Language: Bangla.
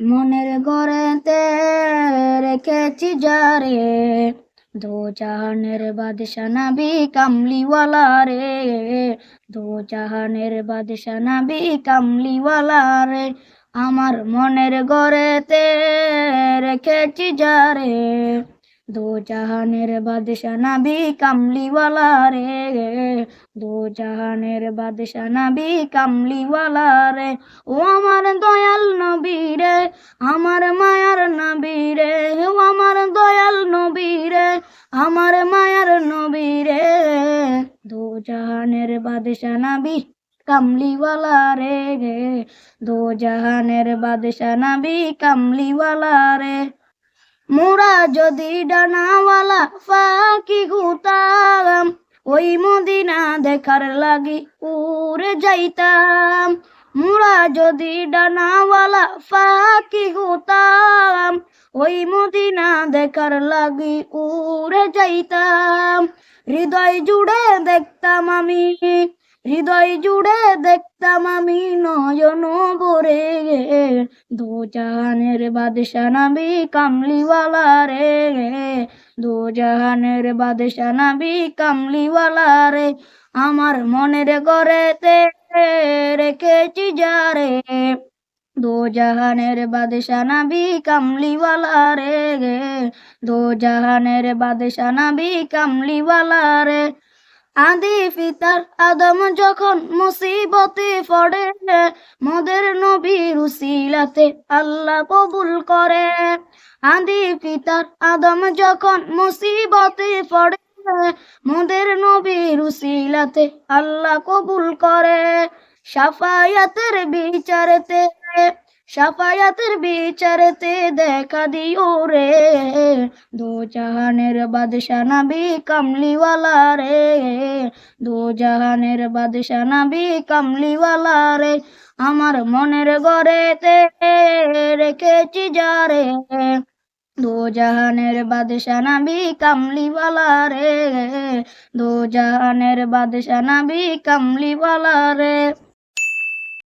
মনের ঘরেতে রেখেছি যারে, দো জাহানের বাদশা নবী কামলিওয়ালা রে, দো জাহানের বাদশা নবী কামলিওয়ালা রে। আমার মনের ঘরেতে রেখেছি যারে, দো জাহানের বাদশা নবী কামলিওয়ালা রে, দো জাহানের বাদশা নবী কামলিওয়ালা রে। ও আমার দয়াল নবী রে, আমার মায়ার নবী রে, ও আমার দয়াল নবী রে, আমার মায়ার নবী রে, দো জাহানের বাদশা নবী কামলিওয়ালা রে, দো জাহানের বাদশা নবী কামলিওয়ালা রে। মোরা যদি ডানাওয়ালা পাখি হতাম, ওই মদিনা দেখার লাগি উড়ে যাইতাম। মোরা যদি ডানাওয়ালা পাখি হতাম, ওই মদিনা দেখার লাগি উড়ে যাইতাম। হৃদয় জুড়ে দেখতাম আমি, হৃদয় জুড়ে দেখতাম আমি নয়ন ভরে, দো জাহানের বাদশা নবী কামলিওয়ালা রে, দো জাহানের বাদশা নবী কামলিওয়ালা রে। আমার মনের ঘরেতে রেখেছি যারে, দো জাহানের বাদশা নবী কামলিওয়ালা রে, দো জাহানের বাদশা নবী কামলিওয়ালা রে। আদি পিতার আদম যখন মুসিবতে পড়ে, মোদের নবীর উসিলাতে আল্লাহ কবুল করে। আদি পিতার আদম যখন মুসিবতে পড়ে, মোদের নবীর উসিলাতে আল্লাহ কবুল করে। শাফায়াতের বিচারতে, শাফায়াতের বিচারতে দেখা দিও রে, দো জাহানের বাদশা নবী কামলিওয়ালা রে, দো জাহানের বাদশা নবী কামলিওয়ালা রে। আমার মনের ঘরেতে রেখেছি যারে, দো জাহানের বাদশা নবী কামলিওয়ালা রে, দো জাহানের বাদশা নবী কামলিওয়ালা রে।